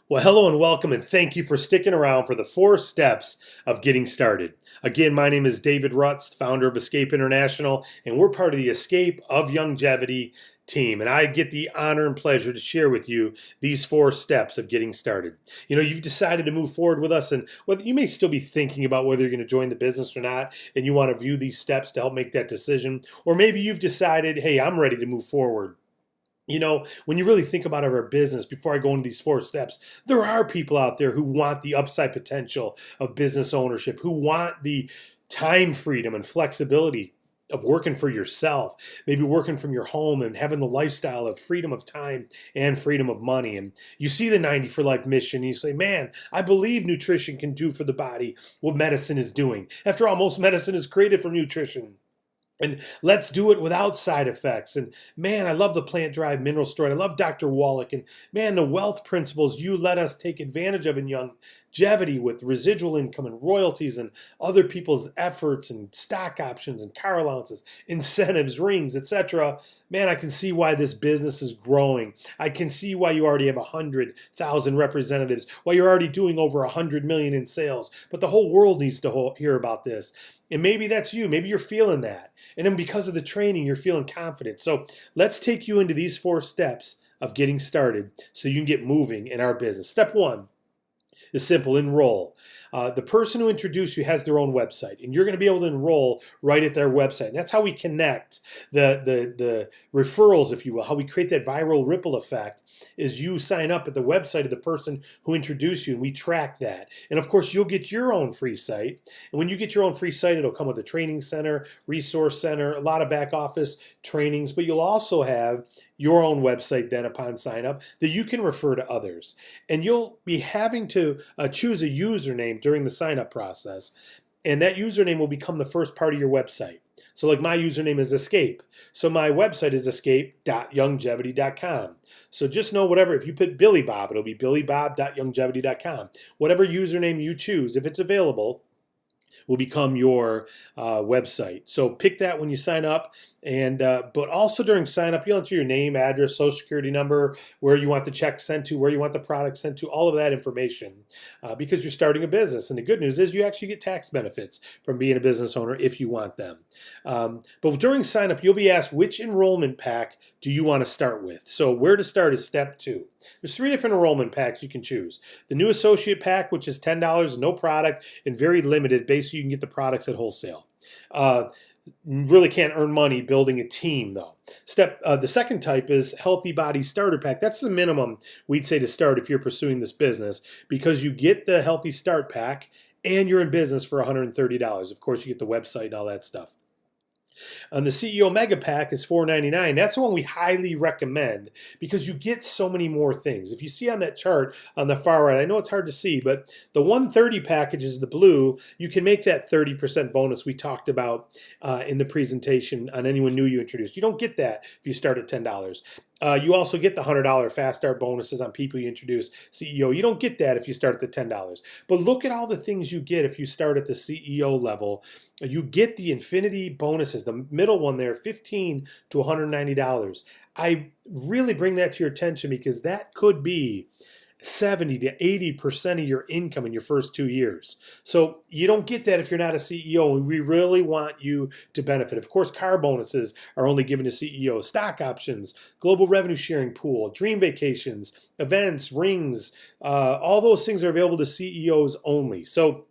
Well, hello and welcome, and thank you for sticking around for the 4 steps of getting started. Again, my name is David Rutz, founder of Escape International, and we're part of the Escape of Youngevity team. And I get the honor and pleasure to share with you these 4 steps of getting started. You've decided to move forward with us, and whether you may still be thinking about whether you're going to join the business or not, and you want to view these steps to help make that decision, or maybe you've decided, hey, I'm ready to move forward. When you really think about our business, before I go into these 4 steps, there are people out there who want the upside potential of business ownership, who want the time freedom and flexibility of working for yourself, maybe working from your home and having the lifestyle of freedom of time and freedom of money. And you see the 90 for Life mission, and you say, man, I believe nutrition can do for the body what medicine is doing. After all, most medicine is created from nutrition. And let's do it without side effects. And man, I love the plant-derived mineral store. And I love Dr. Wallach. And man, the wealth principles you let us take advantage of in Youngevity with residual income and royalties and other people's efforts and stock options and car allowances, incentives, rings, etc. Man, I can see why this business is growing. I can see why you already have 100,000 representatives, why you're already doing over 100 million in sales. But the whole world needs to hear about this. And maybe that's you. Maybe you're feeling that. And then because of the training, you're feeling confident. So let's take you into these 4 steps of getting started so you can get moving in our business. Step 1 is simple: enroll. The person who introduced you has their own website, and you're going to be able to enroll right at their website. And that's how we connect the referrals, if you will, how we create that viral ripple effect is you sign up at the website of the person who introduced you, and we track that. And of course, you'll get your own free site. And when you get your own free site, it'll come with a training center, resource center, a lot of back office trainings, but you'll also have your own website then upon sign up that you can refer to others. And you'll be having to choose a username during the sign up process. And that username will become the first part of your website. So like my username is Escape. So my website is escape.youngevity.com. So just know if you put Billy Bob, it'll be billybob.youngevity.com. Whatever username you choose, if it's available, will become your website. So pick that when you sign up. And but also during sign up, you'll enter your name, address, social security number, where you want the check sent to, where you want the product sent to, all of that information because you're starting a business. And the good news is you actually get tax benefits from being a business owner if you want them. But during sign up, you'll be asked which enrollment pack do you want to start with. So where to start is step 2. There's 3 different enrollment packs you can choose. The new associate pack, which is $10, no product, and very limited. Basically, you can get the products at wholesale. Really can't earn money building a team, though. The second type is Healthy Body Starter Pack. That's the minimum we'd say to start if you're pursuing this business, because you get the Healthy Start Pack and you're in business for $130. Of course, you get the website and all that stuff. And the CEO Mega Pack is $4.99. That's the one we highly recommend because you get so many more things. If you see on that chart on the far right, I know it's hard to see, but the 130 package is the blue. You can make that 30% bonus we talked about in the presentation on anyone new you introduced. You don't get that if you start at $10. You also get the $100 fast start bonuses on people you introduce. CEO, you don't get that if you start at the $10. But look at all the things you get if you start at the CEO level. You get the infinity bonuses, the middle one there, $15 to $190. I really bring that to your attention because that could be 70 to 80% of your income in your first 2 years. So you don't get that if you're not a CEO, and we really want you to benefit. Of course, car bonuses are only given to CEOs, stock options, global revenue sharing pool, dream vacations, events, rings, all those things are available to CEOs only. So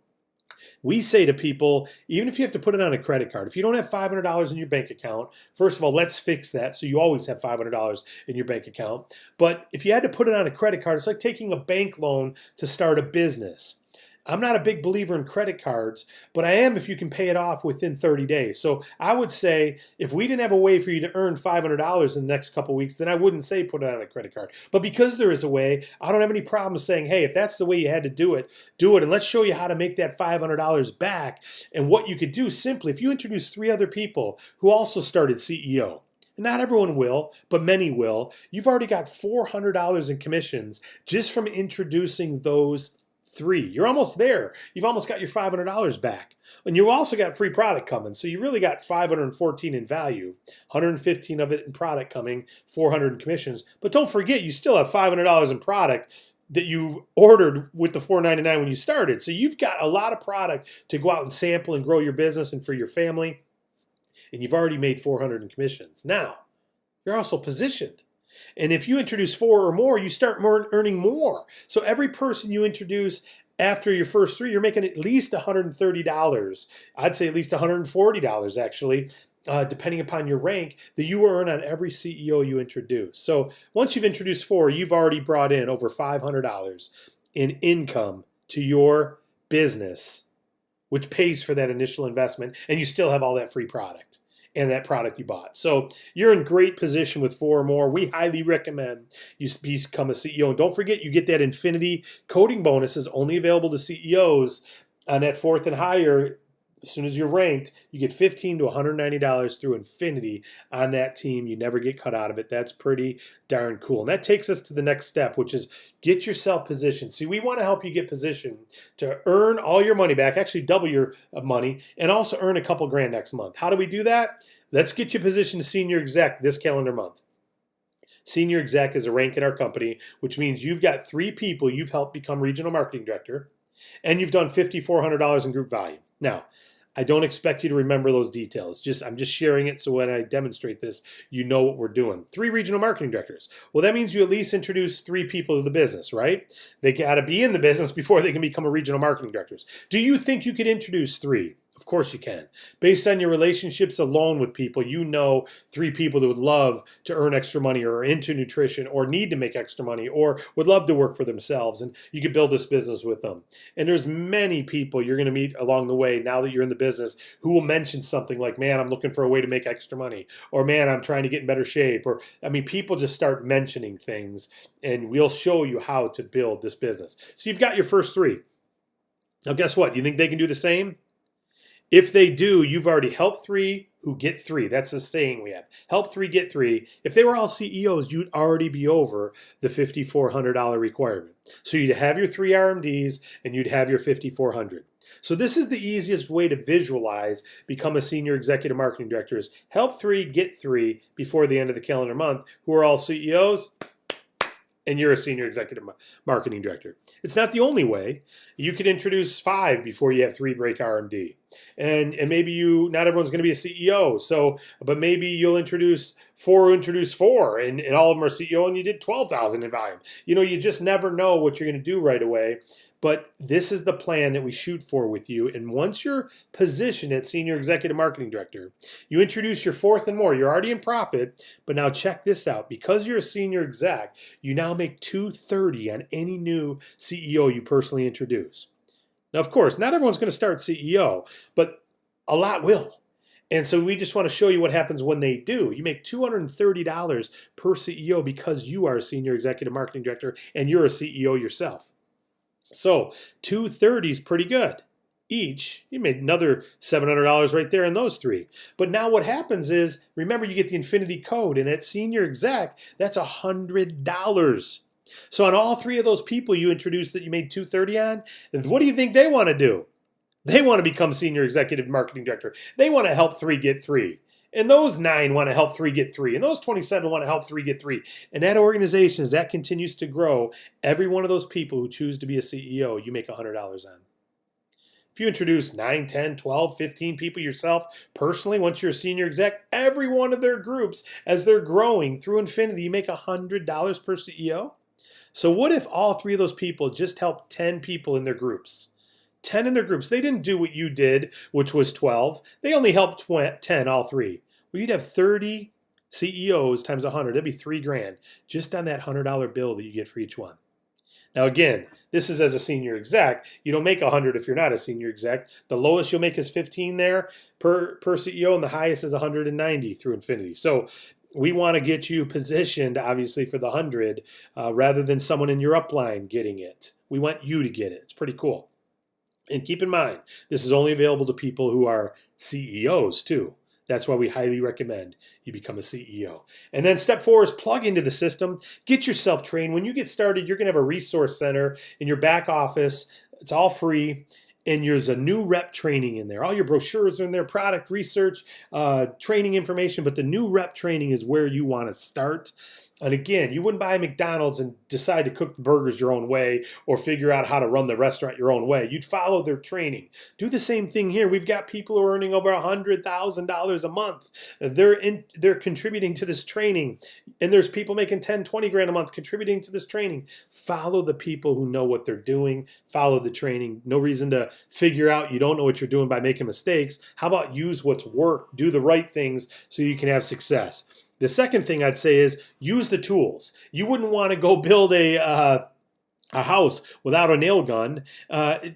we say to people, even if you have to put it on a credit card, if you don't have $500 in your bank account, first of all, let's fix that so you always have $500 in your bank account. But if you had to put it on a credit card, it's like taking a bank loan to start a business. I'm not a big believer in credit cards, but I am if you can pay it off within 30 days. So I would say if we didn't have a way for you to earn $500 in the next couple of weeks, then I wouldn't say put it on a credit card. But because there is a way, I don't have any problem saying, hey, if that's the way you had to do it, do it. And let's show you how to make that $500 back. And what you could do simply, if you introduce 3 other people who also started CEO, not everyone will, but many will, you've already got $400 in commissions just from introducing those 3. You're almost there. You've almost got your $500 back. And you also got free product coming. So you really got 514 in value, 115 of it in product coming, 400 in commissions. But don't forget, you still have $500 in product that you ordered with the $499 when you started. So you've got a lot of product to go out and sample and grow your business and for your family. And you've already made 400 in commissions. Now, you're also positioned. And if you introduce 4 or more, you start earning more. So every person you introduce after your first 3, you're making at least $130. I'd say at least $140 actually, depending upon your rank, that you will earn on every CEO you introduce. So once you've introduced 4, you've already brought in over $500 in income to your business, which pays for that initial investment, and you still have all that free product and that product you bought. So you're in great position with 4 or more. We highly recommend you become a CEO. And don't forget, you get that Infinity coding bonus is only available to CEOs on that 4th and higher. As soon as you're ranked, you get $15 to $190 through Infinity on that team. You never get cut out of it. That's pretty darn cool. And that takes us to the next step, which is get yourself positioned. See, we want to help you get positioned to earn all your money back, actually double your money, and also earn a couple grand next month. How do we do that? Let's get you positioned to senior exec this calendar month. Senior exec is a rank in our company, which means you've got 3 people you've helped become regional marketing director, and you've done $5,400 in group value. Now, I don't expect you to remember those details. I'm just sharing it so when I demonstrate this, you know what we're doing. 3 regional marketing directors. Well, that means you at least introduce 3 people to the business, right? They got to be in the business before they can become a regional marketing directors. Do you think you could introduce 3? Of course you can. Based on your relationships alone with people, you know 3 people that would love to earn extra money or are into nutrition or need to make extra money or would love to work for themselves, and you could build this business with them. And there's many people you're going to meet along the way now that you're in the business who will mention something like, man, I'm looking for a way to make extra money, or man, I'm trying to get in better shape, or people just start mentioning things, and we'll show you how to build this business. So you've got your first 3. Now guess what? You think they can do the same? If they do, you've already helped 3 who get 3. That's the saying we have. Help 3 get 3. If they were all CEOs, you'd already be over the $5,400 requirement. So you'd have your 3 RMDs and you'd have your $5,400. So this is the easiest way to visualize become a senior executive marketing director is help 3 get 3 before the end of the calendar month who are all CEOs. And you're a senior executive marketing director. It's not the only way. You could introduce 5 before you have 3 break RMD. And maybe not everyone's going to be a CEO. But maybe you'll introduce 4 and all of them are CEO and you did 12,000 in volume. You just never know what you're going to do right away. But this is the plan that we shoot for with you. And once you're positioned at Senior Executive Marketing Director, you introduce your 4th and more. You're already in profit, but now check this out. Because you're a Senior Exec, you now make $230 on any new CEO you personally introduce. Now, of course, not everyone's going to start CEO, but a lot will. And so we just want to show you what happens when they do. You make $230 per CEO because you are a Senior Executive Marketing Director and you're a CEO yourself. So $230 is pretty good. Each, you made another $700 right there in those 3. But now what happens is, remember you get the Infinity code, and at Senior Exec, that's $100. So on all 3 of those people you introduced that you made $230 on, what do you think they want to do? They want to become Senior Executive Marketing Director. They want to help 3 get 3. And those 9 want to help 3 get 3. And those 27 want to help 3 get 3. And that organization, as that continues to grow, every one of those people who choose to be a CEO, you make $100 on. If you introduce 9, 10, 12, 15 people yourself, personally, once you're a senior exec, every one of their groups, as they're growing through Infinity, you make $100 per CEO. So what if all 3 of those people just helped 10 people in their groups? 10 in their groups. They didn't do what you did, which was 12. They only helped 10, all 3. Well, you'd have 30 CEOs times 100. That'd be $3,000 just on that $100 bill that you get for each one. Now, again, this is as a senior exec. You don't make 100 if you're not a senior exec. The lowest you'll make is 15 there per CEO, and the highest is 190 through Infinity. So we want to get you positioned, obviously, for the 100 rather than someone in your upline getting it. We want you to get it. It's pretty cool. And keep in mind, this is only available to people who are CEOs too. That's why we highly recommend you become a CEO. And then step 4 is plug into the system. Get yourself trained. When you get started, you're going to have a resource center in your back office It's all free. And there's a new rep training in there. All your brochures are in there, product research, training information, but the new rep training is where you want to start. And again, you wouldn't buy a McDonald's and decide to cook the burgers your own way or figure out how to run the restaurant your own way. You'd follow their training. Do the same thing here. We've got people who are earning over $100,000 a month. They're contributing to this training. And there's people making 10, 20 grand a month contributing to this training. Follow the people who know what they're doing. Follow the training. No reason to figure out you don't know what you're doing by making mistakes. How about use what's worked, do the right things so you can have success? The second thing I'd say is use the tools. You wouldn't want to go build a house without a nail gun.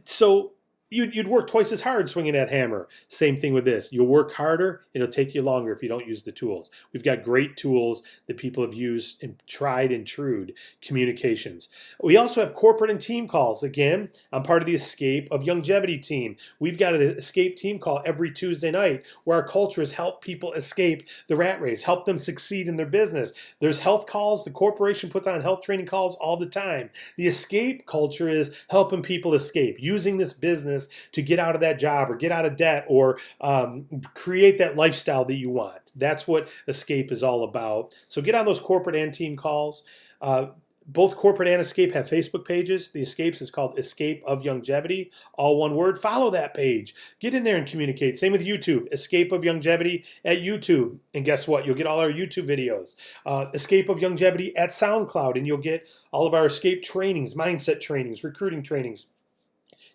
So you'd work twice as hard swinging that hammer. Same thing with this. You'll work harder. It'll take you longer if you don't use the tools. We've got great tools that people have used and tried and trued communications. We also have corporate and team calls. Again, I'm part of the Escape of Youngevity team. We've got an Escape team call every Tuesday night where our culture is help people escape the rat race, help them succeed in their business. There's health calls. The corporation puts on health training calls all the time. The Escape culture is helping people escape, using this business to get out of that job or get out of debt or create that lifestyle that you want. That's what Escape is all about. So get on those corporate and team calls. Both corporate and Escape have Facebook pages. The Escapes is called Escape of Youngevity, all one word. Follow that page. Get in there and communicate. Same with YouTube, Escape of Youngevity at YouTube. And guess what? You'll get all our YouTube videos. Escape of Youngevity at SoundCloud, and you'll get all of our Escape trainings, mindset trainings, recruiting trainings,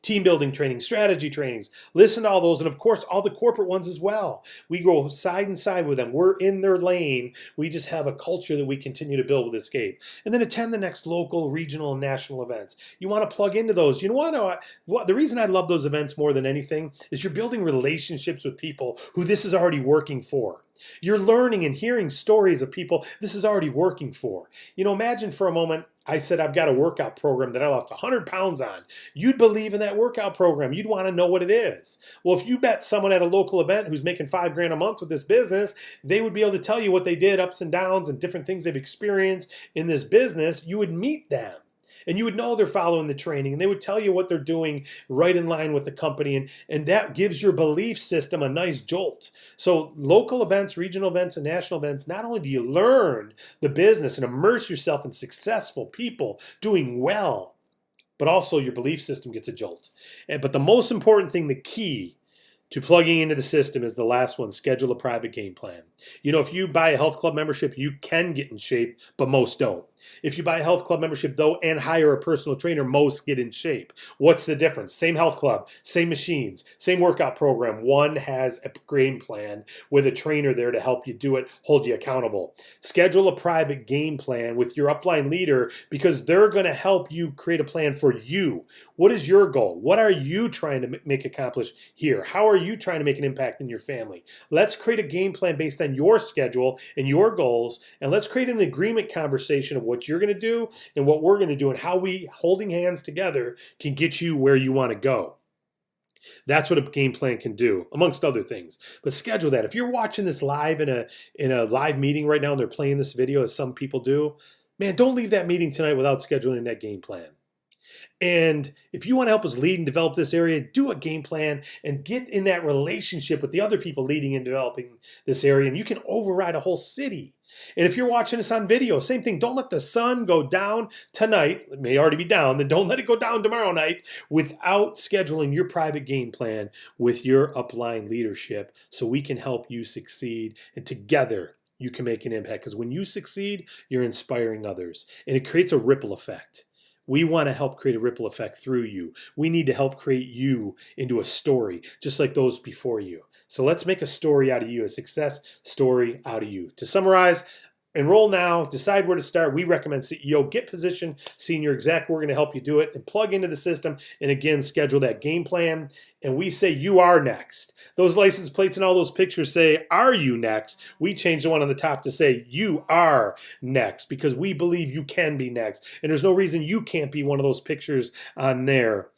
team building training, strategy trainings. Listen to all those, and of course, all the corporate ones as well. We go side and side with them. We're in their lane. We just have a culture that we continue to build with Escape. And then attend the next local, regional, and national events. You want to plug into those. You want to. The reason I love those events more than anything is you're building relationships with people who this is already working for. You're learning and hearing stories of people this is already working for. Imagine for a moment, I said I've got a workout program that I lost 100 pounds on. You'd believe in that workout program. You'd want to know what it is. Well, if you met someone at a local event who's making $5 grand a month with this business, they would be able to tell you what they did, ups and downs, and different things they've experienced in this business. You would meet them. And you would know they're following the training, and they would tell you what they're doing right in line with the company, and that gives your belief system a nice jolt. So local events, regional events, and national events, not only do you learn the business and immerse yourself in successful people doing well, but also your belief system gets a jolt. But the most important thing, the key to plugging into the system is the last one, schedule a private game plan. If you buy a health club membership, you can get in shape, but most don't. If you buy a health club membership, though, and hire a personal trainer, most get in shape. What's the difference? Same health club, same machines, same workout program. One has a game plan with a trainer there to help you do it, hold you accountable. Schedule a private game plan with your upline leader because they're going to help you create a plan for you. What is your goal? What are you trying to make accomplish here? How are you trying to make an impact in your family? Let's create a game plan based on your schedule and your goals, and let's create an agreement conversation of what you're going to do and what we're going to do and how we, holding hands together, can get you where you want to go. That's what a game plan can do, amongst other things. But schedule that. If you're watching this live in a live meeting right now and they're playing this video, as some people do, man, don't leave that meeting tonight without scheduling that game plan. And if you want to help us lead and develop this area, do a game plan and get in that relationship with the other people leading and developing this area, and you can override a whole city. And if you're watching this on video, same thing. Don't let the sun go down tonight. It may already be down. Then don't let it go down tomorrow night without scheduling your private game plan with your upline leadership so we can help you succeed. And together, you can make an impact. Because when you succeed, you're inspiring others. And it creates a ripple effect. We want to help create a ripple effect through you. We need to help create you into a story, just like those before you. So let's make a story out of you, a success story out of you. To summarize, enroll now, decide where to start. We recommend CEO, get positioned, senior exec. We're going to help you do it and plug into the system. And again, schedule that game plan. And we say you are next. Those license plates and all those pictures say, are you next? We changed the one on the top to say you are next because we believe you can be next. And there's no reason you can't be one of those pictures on there.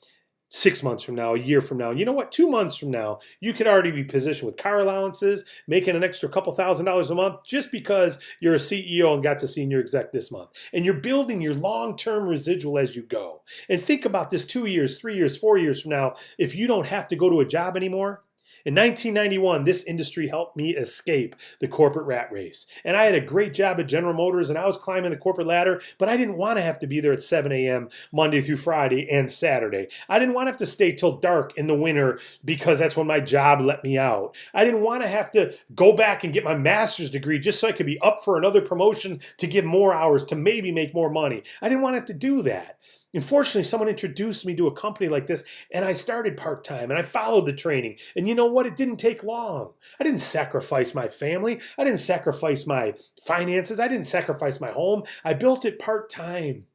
6 months from now, a year from now. And you know what? 2 months from now, you could already be positioned with car allowances, making an extra couple $1,000s a month just because you're a CEO and got to senior exec this month. And you're building your long-term residual as you go. And think about this 2 years, 3 years, 4 years from now, if you don't have to go to a job anymore. In 1991, this industry helped me escape the corporate rat race. And I had a great job at General Motors and I was climbing the corporate ladder, but I didn't want to have to be there at 7 a.m. Monday through Friday and Saturday. I didn't want to have to stay till dark in the winter because that's when my job let me out. I didn't want to have to go back and get my master's degree just so I could be up for another promotion to give more hours to maybe make more money. I didn't want to have to do that. Unfortunately, someone introduced me to a company like this, and I started part-time, and I followed the training. And you know what? It didn't take long. I didn't sacrifice my family. I didn't sacrifice my finances. I didn't sacrifice my home. I built it part-time.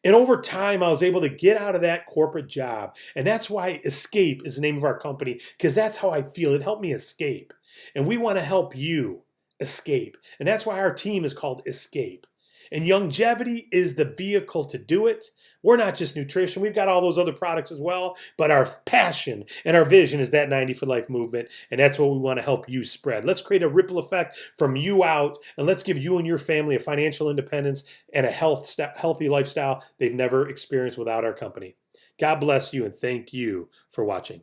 And over time, I was able to get out of that corporate job. And that's why Escape is the name of our company, because that's how I feel. It helped me escape. And we want to help you escape. And that's why our team is called Escape. And Youngevity is the vehicle to do it. We're not just nutrition. We've got all those other products as well. But our passion and our vision is that 90 for Life movement. And that's what we want to help you spread. Let's create a ripple effect from you out. And let's give you and your family a financial independence and a healthy lifestyle they've never experienced without our company. God bless you and thank you for watching.